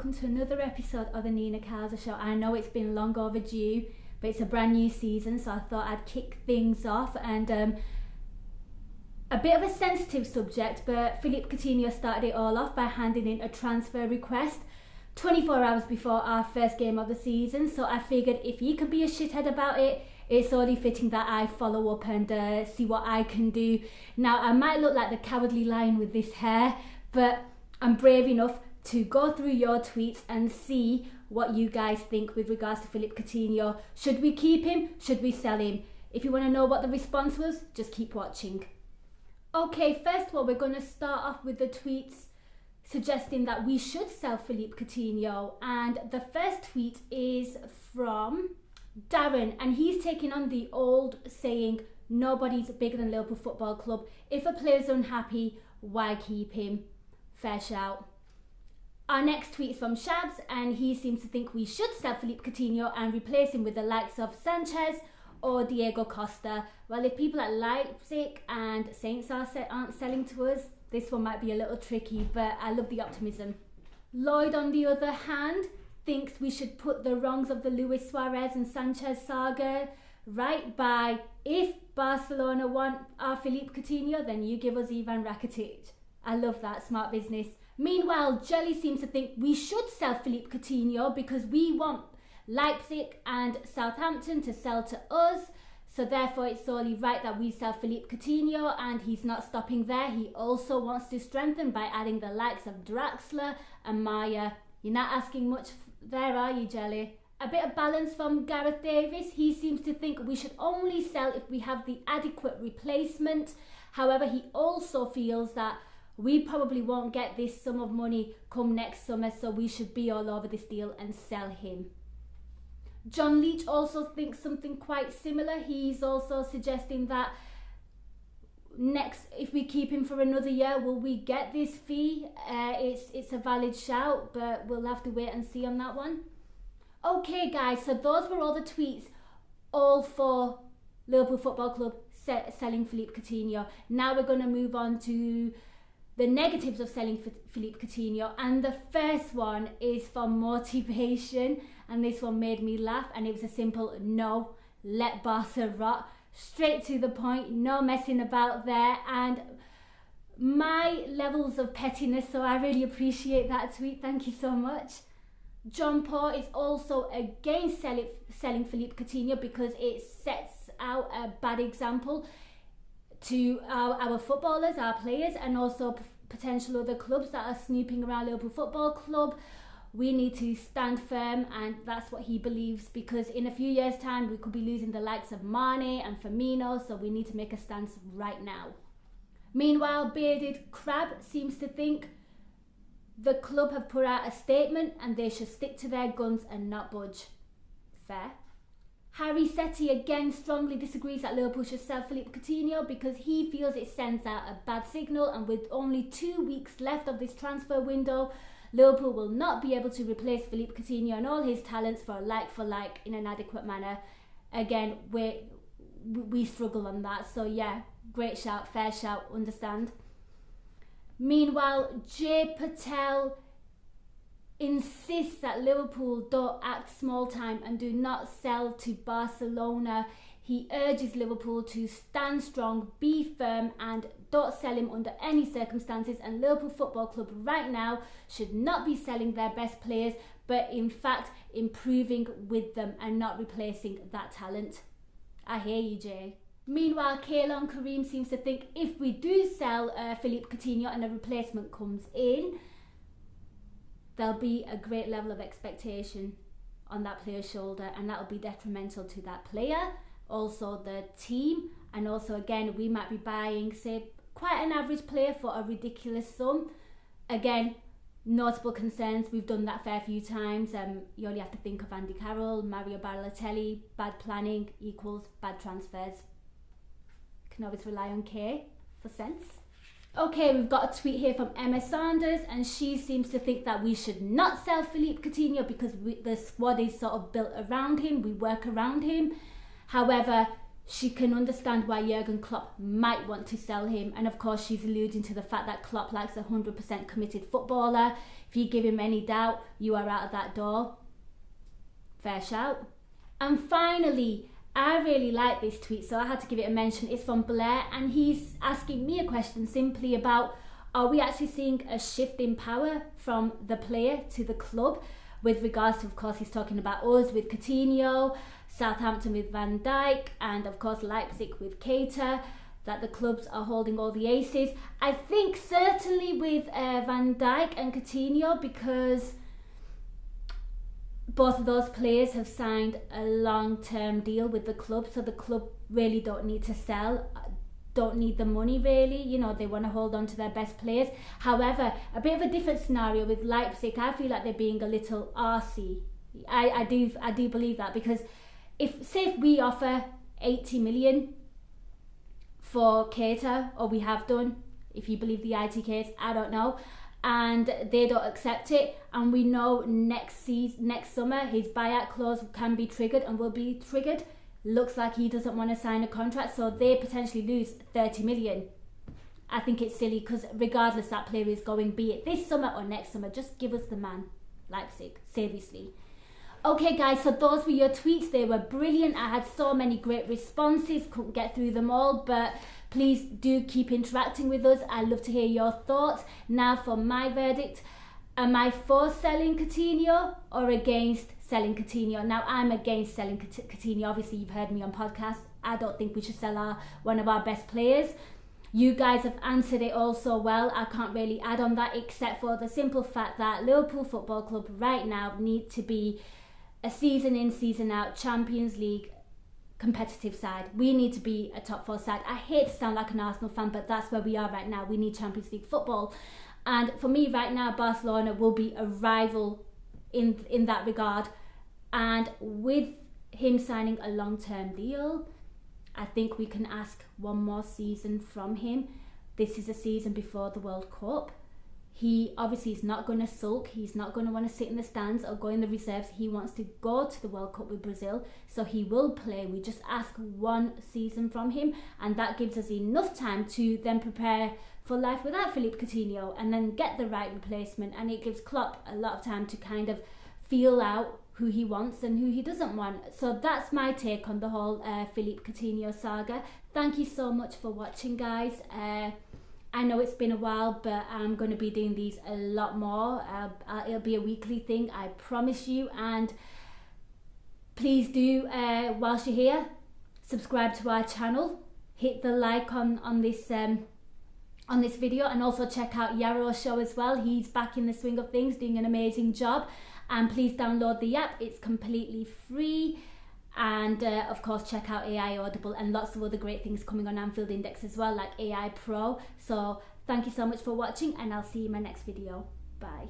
welcome to another episode of the Nina Kauser Show. I know it's been long overdue, but it's a brand new season, so I thought I'd kick things off. And a bit of a sensitive subject, but Philippe Coutinho started it all off by handing in a transfer request 24 hours before our first game of the season. So I figured if he could be a shithead about it, it's only fitting that I follow up and see what I can do. Now, I might look like the cowardly lion with this hair, but I'm brave enough to go through your tweets and see what you guys think with regards to Philippe Coutinho. Should we keep him? Should we sell him? If you want to know what the response was, just keep watching. Okay, first of all, we're going to start off with the tweets suggesting that we should sell Philippe Coutinho. And the first tweet is from Darren, and he's taking on the old saying, nobody's bigger than Liverpool Football Club. If a player's unhappy, why keep him? Fair shout. Our next tweet is from Shabs, and he seems to think we should sell Philippe Coutinho and replace him with the likes of Sanchez or Diego Costa. Well, if people at Leipzig and Saints aren't selling to us, this one might be a little tricky, but I love the optimism. Lloyd, on the other hand, thinks we should put the wrongs of the Luis Suarez and Sanchez saga right by, if Barcelona want our Philippe Coutinho, then you give us Ivan Rakitic. I love that, smart business. Meanwhile, Jelly seems to think we should sell Philippe Coutinho because we want Leipzig and Southampton to sell to us. So therefore it's only right that we sell Philippe Coutinho, and he's not stopping there. He also wants to strengthen by adding the likes of Draxler and Maya. You're not asking much there, are you, Jelly? A bit of balance from Gareth David. He seems to think we should only sell if we have the adequate replacement. However, he also feels that we probably won't get this sum of money come next summer, so we should be all over this deal and sell him. John Leach also thinks something quite similar. He's also suggesting that if we keep him for another year, will we get this fee? It's a valid shout, but we'll have to wait and see on that one. Okay guys, so those were all the tweets, all for Liverpool Football Club selling Philippe Coutinho. Now we're going to move on to the negatives of selling Philippe Coutinho, and the first one is for motivation, and this one made me laugh, and it was a simple no, let Barca rot, straight to the point, no messing about there. And my levels of pettiness, so I really appreciate that tweet, thank you so much. John Paul is also against selling Philippe Coutinho because it sets out a bad example to our footballers, our players, and also potential other clubs that are snooping around Liverpool Football Club. We need to stand firm, and that's what he believes, because in a few years' time we could be losing the likes of Mane and Firmino, so we need to make a stance right now. Meanwhile, Bearded Crab seems to think the club have put out a statement and they should stick to their guns and not budge. Fair. Harry Setti again strongly disagrees that Liverpool should sell Philippe Coutinho because he feels it sends out a bad signal, and with only 2 weeks left of this transfer window, Liverpool will not be able to replace Philippe Coutinho and all his talents for like in an adequate manner. Again, we struggle on that, so yeah, great shout, fair shout, understand. Meanwhile, Jay Patel insists that Liverpool don't act small time and do not sell to Barcelona. He urges Liverpool to stand strong, be firm, and don't sell him under any circumstances. And Liverpool Football Club right now should not be selling their best players, but in fact improving with them and not replacing that talent. I hear you, Jay. Meanwhile, Kalyan Karim seems to think if we do sell Philippe Coutinho and a replacement comes in, there'll be a great level of expectation on that player's shoulder, and that'll be detrimental to that player, also the team, and also again we might be buying, say, quite an average player for a ridiculous sum. Again, notable concerns, we've done that a fair few times. You only have to think of Andy Carroll, Mario Balotelli. Bad planning equals bad transfers. Can always rely on K for sense. Okay, we've got a tweet here from Emma Saunders, and she seems to think that we should not sell Philippe Coutinho because the squad is sort of built around him, we work around him. However, she can understand why Jurgen Klopp might want to sell him. And of course, she's alluding to the fact that Klopp likes a 100% committed footballer. If you give him any doubt, you are out of that door. Fair shout. And finally, I really like this tweet, so I had to give it a mention. It's from Blair, and he's asking me a question simply about, are we actually seeing a shift in power from the player to the club? With regards to, of course, he's talking about us with Coutinho, Southampton with Van Dijk, and of course Leipzig with Kauser, that the clubs are holding all the aces. I think certainly with Van Dijk and Coutinho, because both of those players have signed a long-term deal with the club, so the club really don't need to sell, don't need the money really, you know, they want to hold on to their best players. However, a bit of a different scenario with Leipzig. I feel like they're being a little arsey. I do believe that, because if we offer 80 million for Kauser, or we have done, if you believe the IT case, I don't know, and they don't accept it, and we know next summer his buyout clause can be triggered and will be triggered, looks like he doesn't want to sign a contract, so they potentially lose 30 million. I think it's silly, because regardless that player is going, be it this summer or next summer, just give us the man, Leipzig, seriously. Okay guys, so those were your tweets. They were brilliant. I had so many great responses, couldn't get through them all, but please do keep interacting with us. I'd love to hear your thoughts. Now for my verdict, am I for selling Coutinho or against selling Coutinho? Now I'm against selling Coutinho. Obviously you've heard me on podcasts. I don't think we should sell one of our best players. You guys have answered it all so well. I can't really add on that, except for the simple fact that Liverpool Football Club right now need to be a season in, season out Champions League competitive side. We need to be a top 4 side. I hate to sound like an Arsenal fan, but that's where we are right now. We need Champions League football. And for me right now, Barcelona will be a rival in that regard. And with him signing a long-term deal, I think we can ask one more season from him. This is a season before the World Cup. He obviously is not going to sulk. He's not going to want to sit in the stands or go in the reserves. He wants to go to the World Cup with Brazil, so he will play. We just ask one season from him, and that gives us enough time to then prepare for life without Philippe Coutinho and then get the right replacement. And it gives Klopp a lot of time to kind of feel out who he wants and who he doesn't want. So that's my take on the whole Philippe Coutinho saga. Thank you so much for watching, guys. I know it's been a while, but I'm going to be doing these a lot more. It'll be a weekly thing, I promise you. And please do, whilst you're here, subscribe to our channel. Hit the like on this video, and also check out Yarrow's show as well. He's back in the swing of things, doing an amazing job. And please download the app. It's completely free. And of course check out AI Audible and lots of other great things coming on Anfield Index as well, like AI Pro. So thank you so much for watching, and I'll see you in my next video. Bye.